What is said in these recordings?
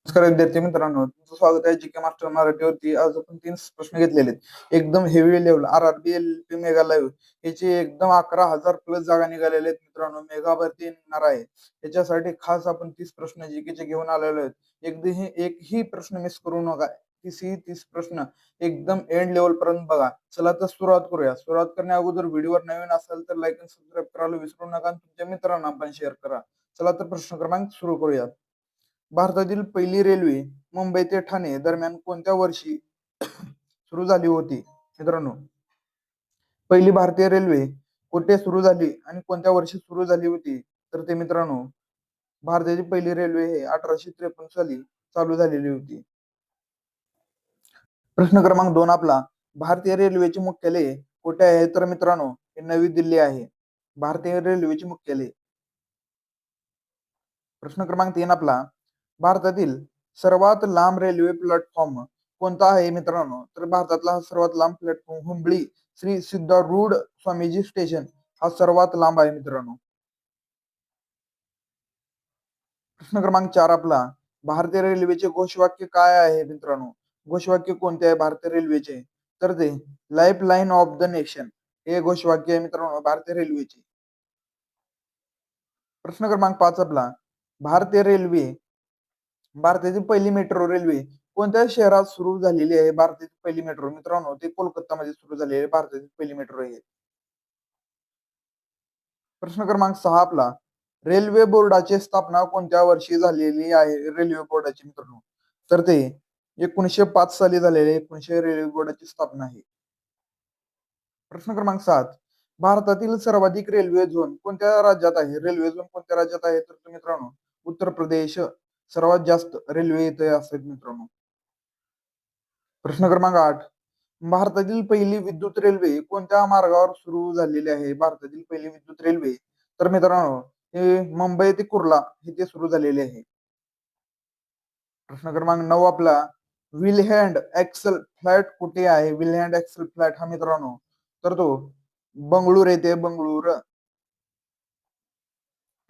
नमस्कार विद्यार्थी मित्रांनो, तुमचं स्वागत आहे जी के मास्टर मराठीवरती. आज आपण 3 प्रश्न घेतलेले आहेत. एकदम heavy level RRB LP mega live याची एकदम 11,000 प्लस जागा निघालेल्या आहेत मित्रांनो. मेगा भरती निघणार आहे. त्याच्यासाठी खास आपण 30 प्रश्न जीकेचे घेऊन आलेलो आहेत. एकही प्रश्न मिस करू नका. 30 प्रश्न एकदम एंड लेवल पर्यंत बघा. चला तर सुरुवात करूया. सुरुवात करण्या अगोदर व्हिडिओवर नवीन असाल तर लाईक आणि सबस्क्राईब करायला विसरू नका आणि तुमच्या मित्रांना पण शेअर करा. चला तर प्रश्न क्रमांक सुरू करूया. भारतातील पहिली रेल्वे मुंबई ते ठाणे दरम्यान कोणत्या वर्षी सुरू झाली होती? मित्रांनो, पहिली भारतीय रेल्वे कुठे सुरू झाली आणि कोणत्या वर्षी सुरू झाली होती? तर ते मित्रांनो, भारताची पहिली रेल्वे हे 1853 साली चालू झालेली होती. प्रश्न क्रमांक 2 आपला, भारतीय रेल्वेचे मुख्यालय कुठे आहे? तर मित्रांनो, हे नवी दिल्ली आहे. भारतीय रेल्वेचे मुख्यालय. प्रश्न क्रमांक 3 आपला, भारतातील सर्वात लांब रेल्वे प्लॅटफॉर्म कोणता आहे मित्रांनो? तर भारतातला सर्वात लांब प्लॅटफॉर्म हुंबळी श्री सिद्धारूढ स्वामीजी स्टेशन हा सर्वात लांब आहे मित्रांनो. प्रश्न क्रमांक 4 आपला, भारतीय रेल्वेचे घोषवाक्य काय आहे मित्रांनो? घोषवाक्य कोणते आहे भारतीय रेल्वेचे? तर ते life line of the nation हे घोषवाक्य आहे मित्रांनो भारतीय रेल्वेचे. प्रश्न क्रमांक 5 आपला, भारतीय रेल्वे भारताची पहिली मेट्रो रेल्वे कोणत्या शहरात सुरू झालेली आहे? भारताची पहिली मेट्रो मित्रांनो, ते कोलकातामध्ये सुरू झालेली आहे भारताची पहिली मेट्रो आहे. प्रश्न क्रमांक 6 आपला, रेल्वे बोर्डाची स्थापना कोणत्या वर्षी झालेली आहे? रेल्वे बोर्डाची मित्रांनो, तर ते 1905 साली झालेले 1900 रेल्वे बोर्डाची स्थापना आहे. प्रश्न क्रमांक 7, भारतातील सर्वाधिक रेल्वे झोन कोणत्या राज्यात आहे? रेल्वे झोन कोणत्या राज्यात आहे? तर मित्रांनो, उत्तर प्रदेश सर्वात जास्त रेल्वे इथे असतात मित्रांनो. प्रश्न क्रमांक 8, भारतातील पहिली विद्युत रेल्वे कोणत्या मार्गावर सुरू झालेली आहे? भारतातील पहिली विद्युत रेल्वे तर मित्रांनो, हे मुंबई ते कुर्ला इथे सुरू झालेले आहे. प्रश्न क्रमांक 9 आपला, विलहँड एक्सल फ्लॅट कुठे आहे? विलहँड एक्सल फ्लॅट हा मित्रांनो, तर तो बंगळूर येथे बंगळूर.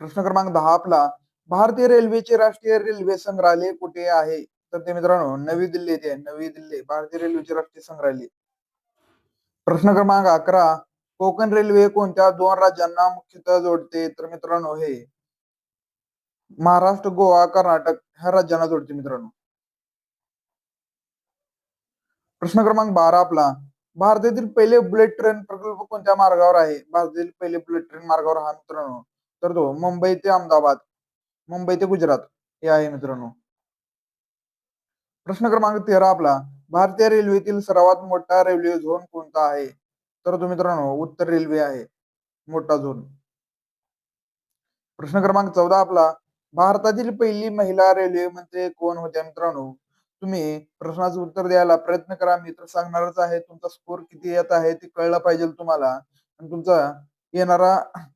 प्रश्न क्रमांक 10 आपला, भारतीय रेल्वेचे राष्ट्रीय रेल्वे संग्रहालय कुठे आहे? तर ते मित्रांनो नवी दिल्ली येथे आहे. नवी दिल्ली भारतीय रेल्वेचे राष्ट्रीय संग्रहालय. प्रश्न क्रमांक 11, कोकण रेल्वे कोणत्या 2 राज्यांना मुख्यतः जोडते? तर मित्रांनो, हे महाराष्ट्र, गोवा, कर्नाटक ह्या राज्यांना जोडते मित्रांनो. प्रश्न क्रमांक 12 आपला, भारतातील पहिले बुलेट ट्रेन प्रकल्प कोणत्या मार्गावर आहे? भारतातील पहिले बुलेट ट्रेन मार्गावर हा मित्रांनो, तर तो मुंबई ते अहमदाबाद, मुंबई ते गुजरात हे आहे मित्रांनो. प्रश्न क्रमांक 13 आपला, भारतीय रेल्वेतील सर्वात मोठा रेल्वे झोन कोणता आहे? तर तो मित्रांनो उत्तर रेल्वे आहे मोठा झोन. प्रश्न क्रमांक 14 आपला, भारतातील पहिली महिला रेल्वे मंत्री कोण होत्या? मित्रांनो, तुम्ही प्रश्नाचं उत्तर द्यायला प्रयत्न करा. मी तर सांगणारच आहे. तुमचा स्कोर किती येत आहे ते कळलं पाहिजे तुम्हाला. आणि तुमचा येणारा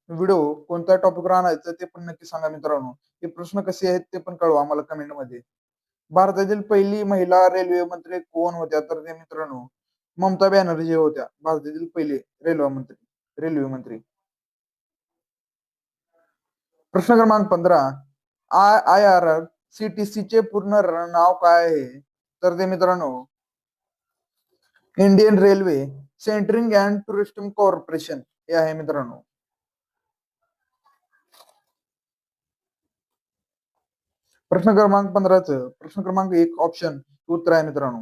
व्हिडिओ कोणत्या टॉपिकवर आणायचं ते पण नक्की सांगा मित्रांनो. हे प्रश्न कसे आहेत ते पण कळवा आम्हाला कमेंटमध्ये. भारतातील पहिली महिला रेल्वे मंत्री कोण होत्या? तर ते मित्रांनो ममता बॅनर्जी होत्या भारतातील पहिले रेल्वे मंत्री. प्रश्न क्रमांक 15, IRCTC चे पूर्ण नाव काय आहे? तर ते मित्रांनो Indian railway catering and tourist corporation हे आहे मित्रांनो. प्रश्न क्रमांक 15 प्रश्न क्रमांक 1 ऑप्शन उत्तर आहे मित्रांनो.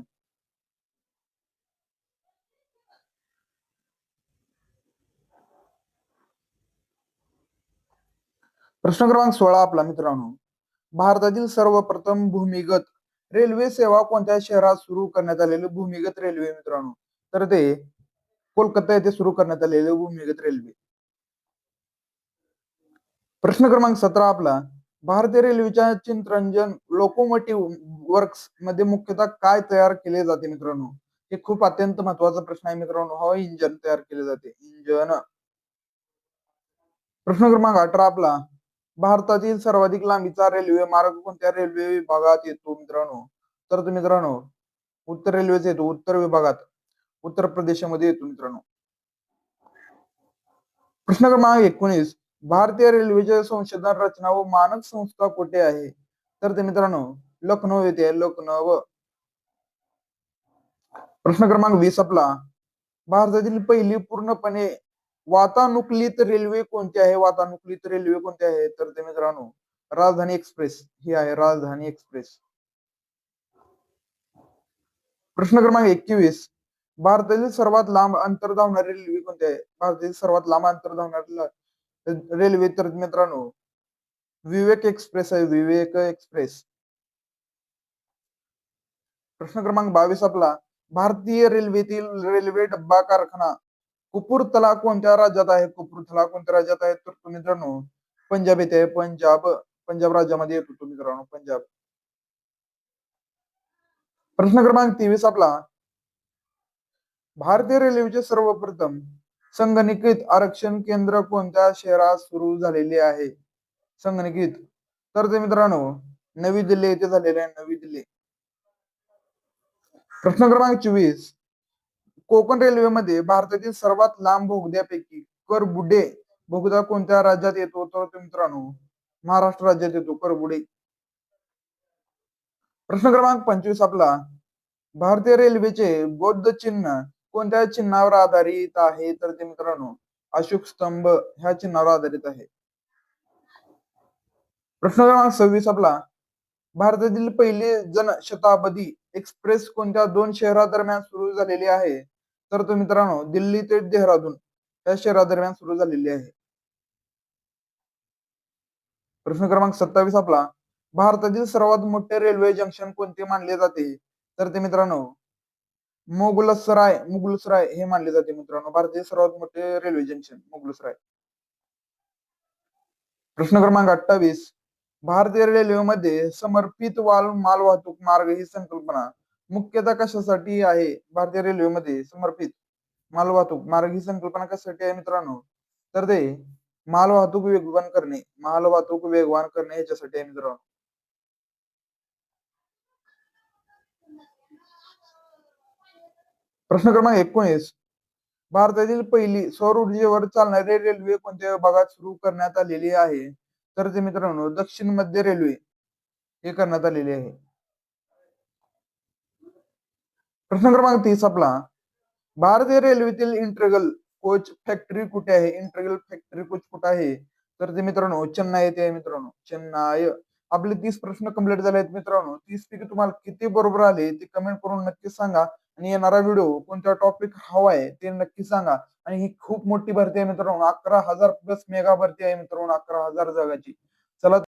प्रश्न क्रमांक 16 आपला मित्रांनो, भारतातील सर्वप्रथम भूमिगत रेल्वे सेवा कोणत्या शहरात सुरू करण्यात आलेली भूमिगत रेल्वे मित्रांनो? तर ते कोलकाता येथे सुरू करण्यात आलेले भूमिगत रेल्वे. प्रश्न क्रमांक 17 आपला, भारतीय रेल्वेच्या चित्ररंजन लोकोमोटिव्ह वर्क्स मध्ये मुख्यतः काय तयार केले जाते मित्रांनो? हे खूप अत्यंत महत्वाचा प्रश्न आहे मित्रांनो. हवा इंजन तयार केले जाते, इंजन. प्रश्न क्रमांक 18 आपला, भारतातील सर्वाधिक लांबीचा रेल्वे मार्ग कोणत्या रेल्वे विभागात येतो मित्रांनो? तर मित्रांनो उत्तर रेल्वेचा येतो उत्तर विभागात, उत्तर प्रदेशामध्ये येतो मित्रांनो. प्रश्न क्रमांक 19, भारतीय रेल्वेचे संशोधन रचना व मानक संस्था कुठे आहे? तर ते मित्रांनो लखनौ येथे आहे, लखनौ. प्रश्न क्रमांक 20 आपला, भारतातील पहिली पूर्णपणे वातानुकूलित रेल्वे कोणती आहे? वातानुकूलित रेल्वे कोणती आहे? तर ते मित्रांनो राजधानी एक्सप्रेस ही आहे, राजधानी एक्सप्रेस. प्रश्न क्रमांक 21, भारतातील सर्वात लांब अंतर धावणारी रेल्वे कोणती आहे? भारतातील सर्वात लांब अंतर धावणारी रेल्वे तर मित्रांनो विवेक एक्सप्रेस आहे, विवेक एक्सप्रेस. प्रश्न क्रमांक 22 आपला, भारतीय रेल्वेतील रेल्वे डब्बा कारखाना कपूरथला कोणत्या राज्यात आहे? कपूरथला कोणत्या राज्यात आहे? तर तो मित्रांनो पंजाब येथे आहे, पंजाब. पंजाब राज्यामध्ये येतो तो मित्रांनो, पंजाब. प्रश्न क्रमांक 23 आपला, भारतीय रेल्वेचे सर्वप्रथम संगणकीकृत आरक्षण केंद्र कोणत्या शहरात सुरू झालेले आहे? संगणकीकृत तर ते मित्रांनो नवी दिल्ली येथे झालेले आहे, नवी दिल्ली. प्रश्न क्रमांक 24, कोकण रेल्वेमध्ये भारतातील सर्वात लांब बोगद्यापैकी करबुडे बोगदा कोणत्या राज्यात येतो? तर ते मित्रांनो महाराष्ट्र राज्यात येतो, करबुडे. प्रश्न क्रमांक 25 आपला, भारतीय रेल्वेचे बौद्ध चिन्ह कोणत्या चिन्हावर आधारित आहे? तर ते मित्रांनो अशोक स्तंभ ह्या चिन्हावर आधारित आहे. प्रश्न क्रमांक 26 आपला, भारतातील पहिली जनशताब्दी एक्सप्रेस कोणत्या दोन शहरादरम्यान सुरू झालेली आहे? तर तो मित्रांनो दिल्ली ते देहरादून या शहरादरम्यान सुरू झालेली आहे. प्रश्न क्रमांक 27 आपला, भारतातील सर्वात मोठे रेल्वे जंक्शन कोणते मानले जाते? तर ते मित्रांनो मुगलसराय हे मानले जाते मित्रांनो, भारतातील सर्वात मोठे रेल्वे जंक्शन मुगलसराय. प्रश्न क्रमांक 28, भारतीय रेल्वेमध्ये समर्पित माल वाहतूक मार्ग ही संकल्पना मुख्यतः कशासाठी आहे? भारतीय रेल्वेमध्ये समर्पित माल वाहतूक मार्ग ही संकल्पना कशासाठी आहे मित्रांनो? तर ते माल वाहतूक वेगवान करणे, माल वाहतूक वेगवान करणे ह्याच्यासाठी आहे मित्रांनो. प्रश्न क्रमांक 19, भारतातील पहिली सौर ऊर्जेवर चालणारी रेल्वे कोणत्या विभागात सुरू करण्यात आलेली आहे? तर ते मित्रांनो दक्षिण मध्य रेल्वे हे करण्यात आलेली आहे. प्रश्न क्रमांक 30 आपला, भारतीय रेल्वेतील इंटरगल कोच फॅक्टरी कुठे आहे? इंटरगल फॅक्टरी कोच कुठे आहे? तर ते मित्रांनो चेन्नई येथे आहे मित्रांनो, चेन्नई. आपले 30 प्रश्न कंप्लीट झाले आहेत मित्रांनो. 30 पैकी तुम्हाला किती बरोबर आले ते कमेंट करून नक्की सांगा. आणि येणारा व्हिडिओ कोणत्या टॉपिक हवा आहे ते नक्की सांगा. आणि ही खूप मोठी भरती आहे मित्रांनो, 11,000 प्लस मेगा भरती आहे मित्रांनो, 11,000 जागाची. चला